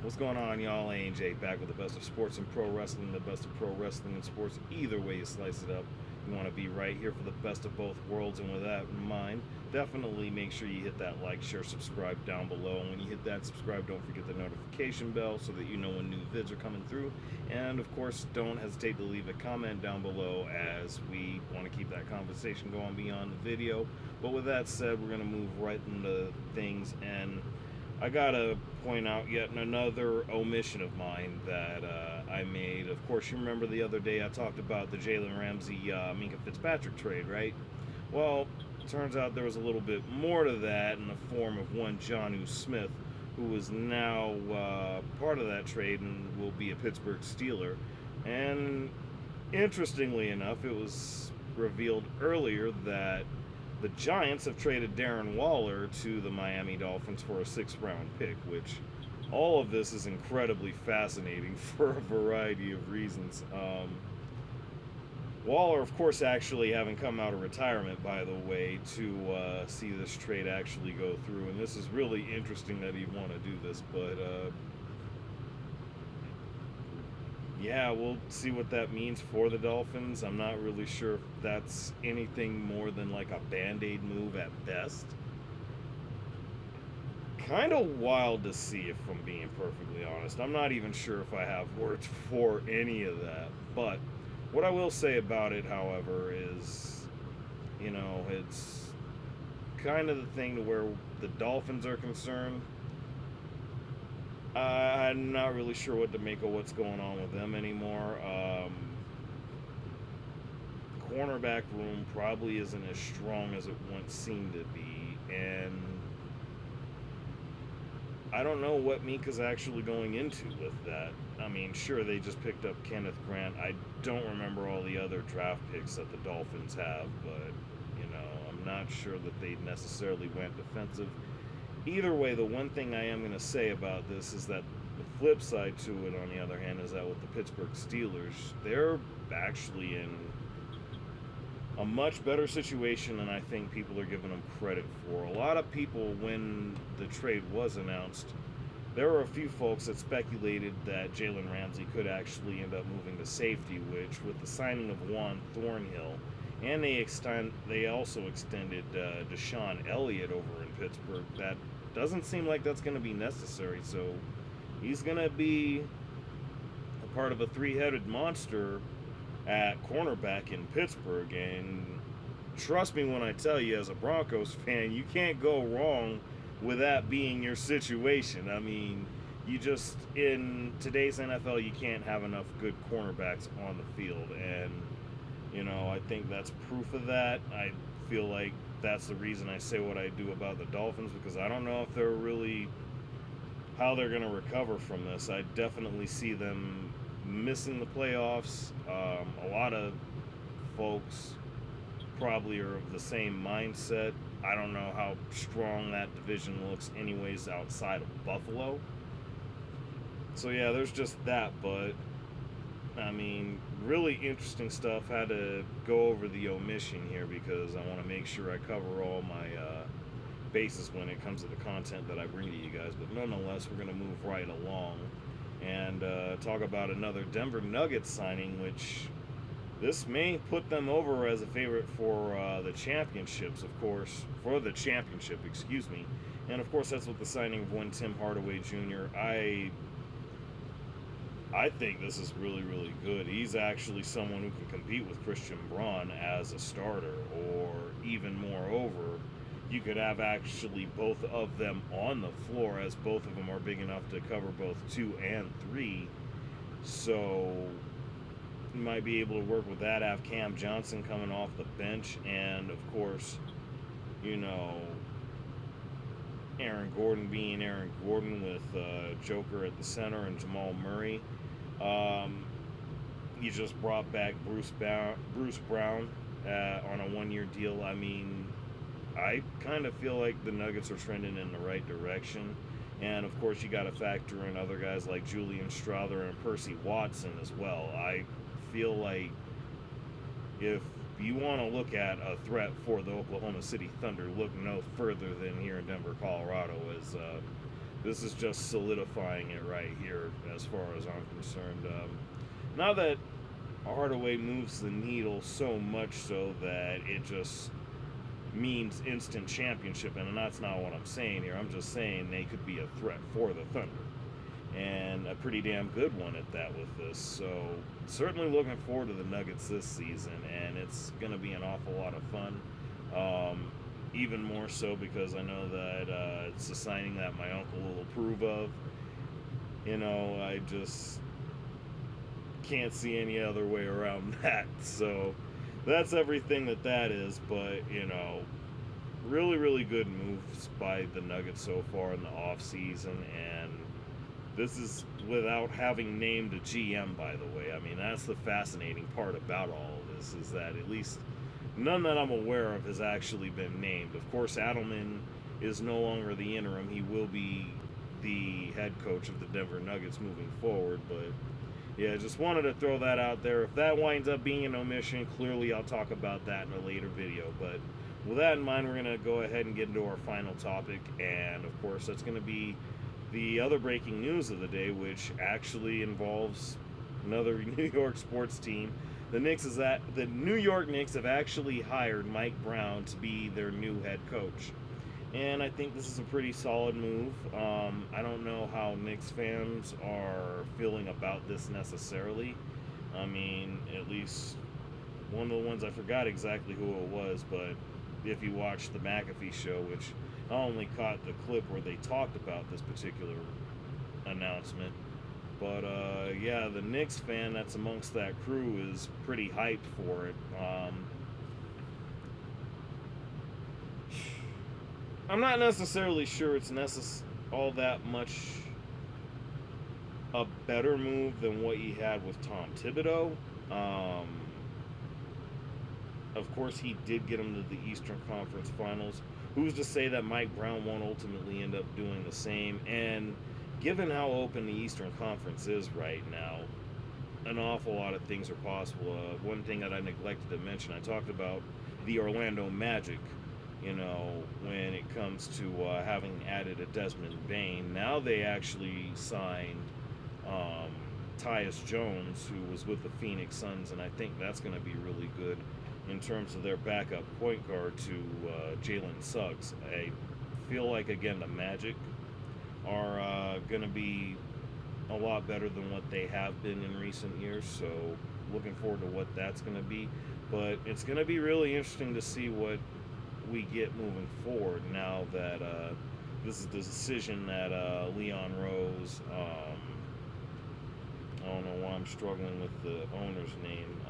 What's going on, y'all? AJ back with the best of sports and pro wrestling, the best of pro wrestling and sports. Either way you slice it up, you want to be right here for the best of both worlds. And with that in mind, definitely make sure you hit that like, share, subscribe down below. And when you hit that subscribe, don't forget the notification bell so that you know when new vids are coming through. And of course, don't hesitate to leave a comment down below as we want to keep that conversation going beyond the video. But with that said, we're going to move right into things, and I gotta point out yet another omission of mine that I made. Of course, you remember the other day I talked about the Jalen Ramsey Minka Fitzpatrick trade, right? Well, turns out there was a little bit more to that in the form of one Jonnu Smith, who is now part of that trade and will be a Pittsburgh Steeler. And interestingly enough, it was revealed earlier that the Giants have traded Darren Waller to the Miami Dolphins for a sixth-round pick, which all of this is incredibly fascinating for a variety of reasons. Waller, of course, actually having come out of retirement, by the way, to see this trade actually go through. And this is really interesting that he'd want to do this, but yeah, we'll see what that means for the Dolphins. I'm not really sure if that's anything more than like a band aid move at best. Kind of wild to see, if I'm being perfectly honest. I'm not even sure if I have words for any of that. But what I will say about it, however, is, it's kind of the thing to where the Dolphins are concerned. I'm not really sure what to make of what's going on with them anymore. Cornerback room probably isn't as strong as it once seemed to be, and I don't know what Mika's actually going into with that. I mean, sure, they just picked up Kenneth Grant. I don't remember all the other draft picks that the Dolphins have, but, I'm not sure that they necessarily went defensive. Either way, the one thing I am going to say about this is that the flip side to it, on the other hand, is that with the Pittsburgh Steelers, they're actually in a much better situation than I think people are giving them credit for. A lot of people, when the trade was announced, there were a few folks that speculated that Jalen Ramsey could actually end up moving to safety, which, with the signing of Juan Thornhill, and they also extended Deshaun Elliott over in Pittsburgh, that doesn't seem like that's going to be necessary. So he's going to be a part of a three-headed monster at cornerback in Pittsburgh. And trust me when I tell you, as a Broncos fan, you can't go wrong with that being your situation. I mean, in today's NFL, you can't have enough good cornerbacks on the field. And, I think that's proof of that. I feel like that's the reason I say what I do about the Dolphins, because I don't know if they're really how they're going to recover from this. I definitely see them missing the playoffs. A lot of folks probably are of the same mindset. I don't know how strong that division looks, anyways, outside of Buffalo. So, yeah, there's just that. But, I mean, really interesting stuff. Had to go over the omission here because I want to make sure I cover all my basis when it comes to the content that I bring to you guys. But nonetheless, we're going to move right along and talk about another Denver Nuggets signing, which this may put them over as a favorite for the championships, of course, for the championship, excuse me. And of course, that's with the signing of one Tim Hardaway Jr. I think this is really, really good. He's actually someone who can compete with Christian Braun as a starter, or even moreover, you could have actually both of them on the floor, as both of them are big enough to cover both 2 and 3. So you might be able to work with that. Have Cam Johnson coming off the bench, and of course, you know, Aaron Gordon being Aaron Gordon with Joker at the center and Jamal Murray. Um, you just brought back Bruce Brown on a one-year deal. I mean, I kind of feel like the Nuggets are trending in the right direction. And of course, you got to factor in other guys like Julian Strawther and Percy Watson as well. I feel like if you want to look at a threat for the Oklahoma City Thunder, look no further than here in Denver, Colorado, as This is just solidifying it right here, as far as I'm concerned. Now that Hardaway moves the needle so much so that it just means instant championship, and that's not what I'm saying here. I'm just saying they could be a threat for the Thunder, and a pretty damn good one at that with this. So certainly looking forward to the Nuggets this season, and it's going to be an awful lot of fun. Even more so because I know that it's a signing that my uncle will approve of. I just can't see any other way around that. So that's everything that is. But really, really good moves by the Nuggets so far in the off season, and this is without having named a GM, by the way. I mean, that's the fascinating part about all of this, is that at least none that I'm aware of has actually been named. Of course, Adelman is no longer the interim. He will be the head coach of the Denver Nuggets moving forward. But yeah, just wanted to throw that out there. If that winds up being an omission, clearly I'll talk about that in a later video. But with that in mind, we're going to go ahead and get into our final topic. And of course, that's going to be the other breaking news of the day, which actually involves another New York sports team. The New York Knicks have actually hired Mike Brown to be their new head coach, and I think this is a pretty solid move. I don't know how Knicks fans are feeling about this necessarily. I mean, at least one of the ones, I forgot exactly who it was, but if you watched the McAfee show, which I only caught the clip where they talked about this particular announcement. But yeah, the Knicks fan that's amongst that crew is pretty hyped for it. I'm not necessarily sure it's all that much a better move than what he had with Tom Thibodeau. Of course, he did get him to the Eastern Conference Finals. Who's to say that Mike Brown won't ultimately end up doing the same? And given how open the Eastern Conference is right now, an awful lot of things are possible. One thing that I neglected to mention, I talked about the Orlando Magic, when it comes to having added a Desmond Bain. Now they actually signed um, Tyus Jones, who was with the Phoenix Suns, and I think that's going to be really good in terms of their backup point guard to Jalen Suggs. I feel like, again, the Magic are going to be a lot better than what they have been in recent years, so looking forward to what that's going to be. But it's going to be really interesting to see what we get moving forward now that this is the decision that Leon Rose, I don't know why I'm struggling with the owner's name,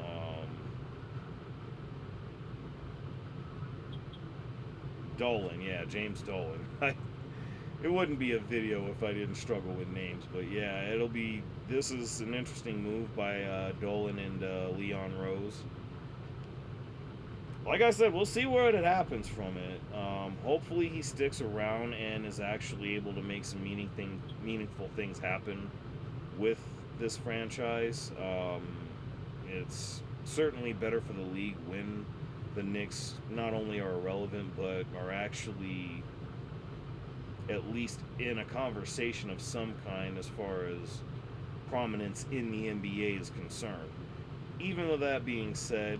Dolan, yeah, James Dolan. It wouldn't be a video if I didn't struggle with names, but yeah, this is an interesting move by Dolan and Leon Rose. Like I said, we'll see what happens from it. Hopefully he sticks around and is actually able to make some meaningful things happen with this franchise. It's certainly better for the league when the Knicks not only are irrelevant, but are actually at least in a conversation of some kind as far as prominence in the NBA is concerned. Even with that being said,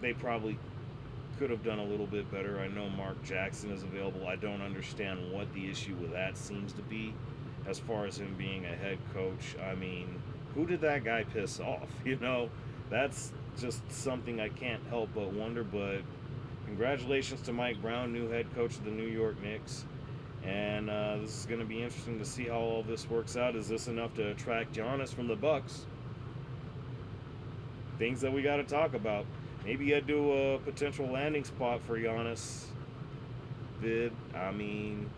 they probably could have done a little bit better. I know Mark Jackson is available. I don't understand what the issue with that seems to be as far as him being a head coach. I mean, who did that guy piss off? That's just something I can't help but wonder. But congratulations to Mike Brown, new head coach of the New York Knicks. And this is going to be interesting to see how all this works out. Is this enough to attract Giannis from the Bucks? Things that we got to talk about. Maybe I'd do a potential landing spot for Giannis vid. I mean,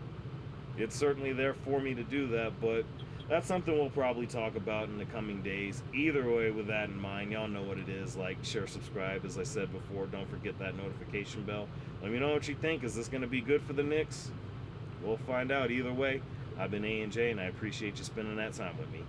it's certainly there for me to do that, but that's something we'll probably talk about in the coming days. Either way, with that in mind, y'all know what it is. Like, share, subscribe. As I said before, don't forget that notification bell. Let me know what you think. Is this going to be good for the Knicks? We'll find out either way. I've been A&J, and I appreciate you spending that time with me.